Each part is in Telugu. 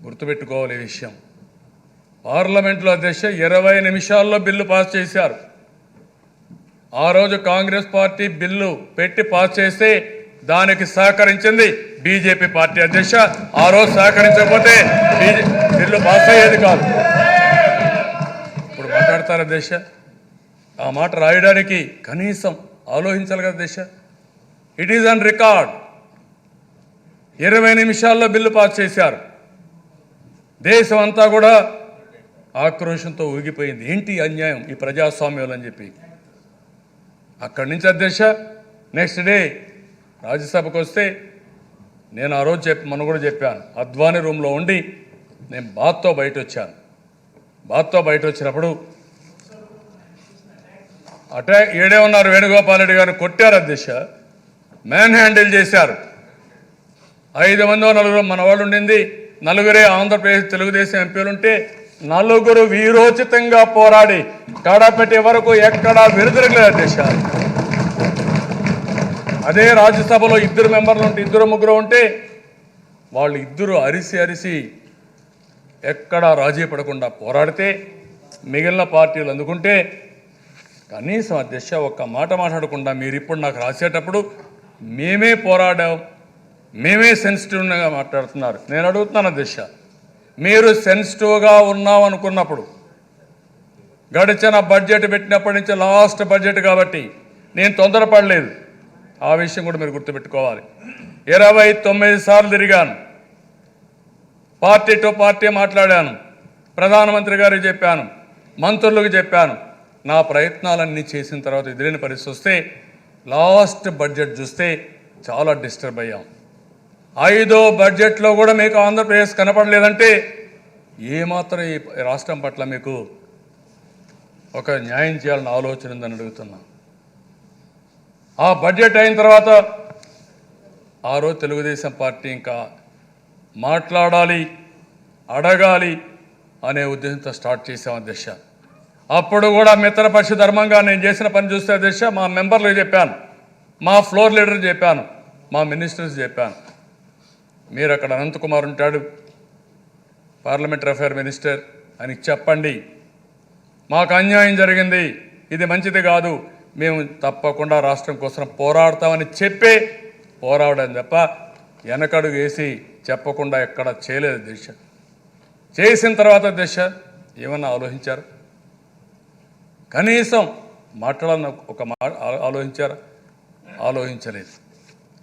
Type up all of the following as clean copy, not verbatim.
గుర్తుపెట్టుకోవాలి ఈ విషయం. పార్లమెంట్లో అధ్యక్ష 20 నిమిషాల్లో బిల్లు పాస్ చేశారు. ఆ రోజు కాంగ్రెస్ పార్టీ బిల్లు పెట్టి పాస్ చేస్తే దానికి సహకరించింది బీజేపీ పార్టీ అధ్యక్ష. ఆ రోజు సహకరించకపోతే బిల్లు పాస్ అయ్యేది కాదు. ఇప్పుడు మాట్లాడతారు అధ్యక్ష. ఆ మాట రాయడానికి కనీసం ఆలోచించాలి కదా అధ్యక్ష. It is on record. 20 నిమిషాల్లో బిల్లు పాస్ చేశారు. దేశం అంతా కూడా ఆక్రోషంతో ఊగిపోయింది. ఏంటి అన్యాయం ఈ ప్రజాస్వామ్యం అని చెప్పి. అక్కడి నుంచి అధ్యక్ష నెక్స్ట్ డే రాజ్యసభకు వస్తే నేను ఆ రోజు మనం కూడా చెప్పాను, అద్వానీ రూమ్లో ఉండి నేను బాత్తో బయట వచ్చాను. బాత్తో బయట వచ్చినప్పుడు అటాక్ ఏడే ఉన్నారు, వేణుగోపాల్ రెడ్డి గారు కొట్టారు అధ్యక్ష, మ్యాన్ హ్యాండిల్ చేశారు. 5 మందో 4 మన వాళ్ళు ఉండింది, 4 ఆంధ్రప్రదేశ్ తెలుగుదేశం ఎంపీలు ఉంటే 4 వీరోచితంగా పోరాడి కడపటి వరకు ఎక్కడా విరుదరగలేదు అధ్యక్ష. అదే రాజ్యసభలో 2 మెంబర్లు ఉంటే 2 ముగ్గురు ఉంటే వాళ్ళు 2 అరిసి ఎక్కడా రాజీ పడకుండా పోరాడితే మిగిలిన పార్టీలు అందుకుంటే కనీసం అధ్యక్ష ఒక్క మాట మాట్లాడకుండా మీరు ఇప్పుడు నాకు రాసేటప్పుడు మేమే పోరాడాం, మేమే సెన్సిటివ్గా మాట్లాడుతున్నారు. నేను అడుగుతున్నాను అధ్యక్ష, మీరు సెన్సిటివ్గా ఉన్నాం అనుకున్నప్పుడు గడిచిన బడ్జెట్ పెట్టినప్పటి నుంచి లాస్ట్ బడ్జెట్ కాబట్టి నేను తొందరపడలేదు. ఆ విషయం కూడా మీరు గుర్తుపెట్టుకోవాలి. 29 సార్లు తిరిగాను, పార్టీ టు పార్టీ మాట్లాడాను, ప్రధానమంత్రి గారికి చెప్పాను, మంత్రులకు చెప్పాను. నా ప్రయత్నాలన్నీ చేసిన తర్వాత ఎదురైన పరిస్థితి వస్తే లాస్ట్ బడ్జెట్ చూస్తే చాలా డిస్టర్బ్ అయ్యాం. 5వ బడ్జెట్లో కూడా మీకు ఆంధ్రప్రదేశ్ కనపడలేదంటే ఏమాత్రం ఈ రాష్ట్రం పట్ల మీకు ఒక న్యాయం చేయాలని ఆలోచన ఉందని అడుగుతున్నా. ఆ బడ్జెట్ అయిన తర్వాత ఆ రోజు తెలుగుదేశం పార్టీ ఇంకా మాట్లాడాలి, అడగాలి అనే ఉద్దేశంతో స్టార్ట్ చేసాం అధ్యక్ష. అప్పుడు కూడా మిత్రపక్ష ధర్మంగా నేను చేసిన పని చూస్తే అధ్యక్ష మా మెంబర్లకు చెప్పాను, మా ఫ్లోర్ లీడర్ చెప్పాను, మా మినిస్టర్స్ చెప్పాను, మీరు అక్కడ అనంతకుమార్ ఉంటాడు పార్లమెంటరీ అఫైర్ మినిస్టర్ అని చెప్పండి, మాకు అన్యాయం జరిగింది, ఇది మంచిది కాదు, మేము తప్పకుండా రాష్ట్రం కోసం పోరాడతామని చెప్పే పోరాడని తప్ప వెనకడుగు వేసి చెప్పకుండా ఎక్కడ చేయలేదు దిశ. చేసిన తర్వాత దిశ ఏమన్నా ఆలోచించారు? కనీసం మాట్లాడాలని ఒక ఆలోచించారా? ఆలోచించలేదు,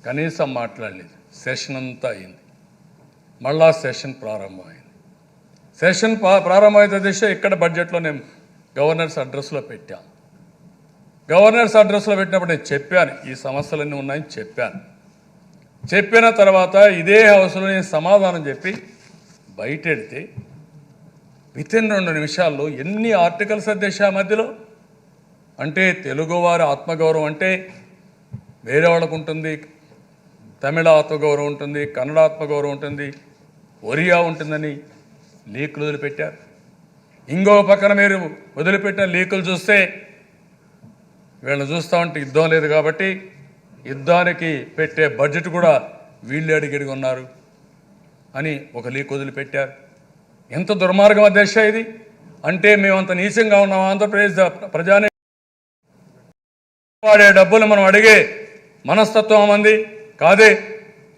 కనీసం మాట్లాడలేదు. సెషన్ అంతా అయింది, మళ్ళా సెషన్ ప్రారంభమైంది. సెషన్ ప్రారంభమైన దిశ ఇక్కడ బడ్జెట్లో నేను గవర్నర్స్ అడ్రస్లో పెట్టాను. గవర్నర్స్ అడ్రస్లో పెట్టినప్పుడు నేను చెప్పాను ఈ సమస్యలన్నీ ఉన్నాయని చెప్పాను. చెప్పిన తర్వాత ఇదే హౌస్లో నేను సమాధానం చెప్పి బయటెడితే వితిన్ 2 నిమిషాల్లో ఎన్ని ఆర్టికల్స్ అధ్యక్ష మధ్యలో. అంటే తెలుగువారి ఆత్మగౌరవం అంటే వేరే వాళ్ళకు ఉంటుంది, తమిళ ఆత్మగౌరవం ఉంటుంది, కన్నడ ఆత్మగౌరవం ఉంటుంది, ఒరియా ఉంటుందని లీకులు వదిలిపెట్టారు. ఇంకో పక్కన మీరు వదిలిపెట్టిన లీకులు చూస్తే వీళ్ళని చూస్తూ ఉంటే యుద్ధం లేదు కాబట్టి యుద్ధానికి పెట్టే బడ్జెట్ కూడా వీళ్ళు అడిగి ఉన్నారు అని ఒక లీక్ వదిలిపెట్టారు. ఎంత దుర్మార్గం అధ్యక్ష ఇది. అంటే మేమంత నీచంగా ఉన్నాం ఆంధ్రప్రదేశ్ ప్రజాని వాడే డబ్బులు మనం అడిగే మనస్తత్వం మంది కాదే.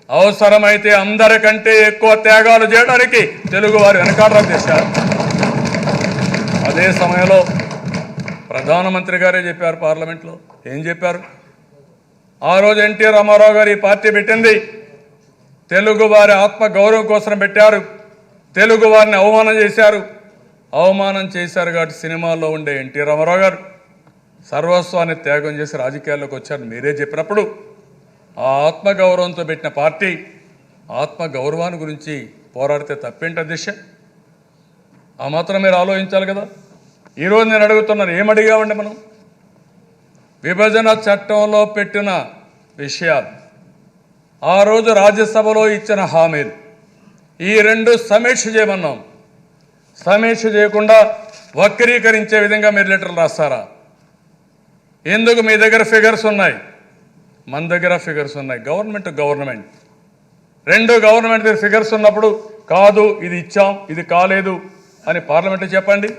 అవసరమైతే అందరికంటే ఎక్కువ త్యాగాలు చేయడానికి తెలుగు వారు వెనకాడరా చేశారు. అదే సమయంలో ప్రధానమంత్రి గారే చెప్పారు పార్లమెంట్లో. ఏం చెప్పారు? ఆ రోజు ఎన్టీ రామారావు గారు ఈ పార్టీ పెట్టింది తెలుగు వారి ఆత్మ గౌరవం కోసం పెట్టారు. తెలుగు వారిని అవమానం చేశారు కాబట్టి సినిమాల్లో ఉండే ఎన్టీ రామారావు గారు సర్వస్వాన్ని త్యాగం చేసి రాజకీయాల్లోకి వచ్చారు. మీరే చెప్పినప్పుడు ఆ ఆత్మగౌరవంతో పెట్టిన పార్టీ ఆత్మగౌరవాన్ని గురించి పోరాడితే తప్పేంటి అధ్యక్ష? ఆ మాత్రం మీరు ఆలోచించాలి కదా. ఈరోజు నేను అడుగుతున్నాను, ఏమడిగామండి మనం? విభజన చట్టంలో పెట్టిన విషయాలు, ఆ రోజు రాజ్యసభలో ఇచ్చిన హామీలు, ఈ 2 సమీక్ష చేయమన్నాం. సమీక్ష చేయకుండా వక్రీకరించే విధంగా మీరు లెటర్లు రాస్తారా? ఎందుకు? మీ దగ్గర ఫిగర్స్ ఉన్నాయి, మన దగ్గర ఫిగర్స్ ఉన్నాయి. గవర్నమెంట్ 2 గవర్నమెంట్ ఫిగర్స్ ఉన్నప్పుడు కాదు ఇది ఇచ్చాం ఇది కాలేదు అని పార్లమెంట్లో చెప్పండి.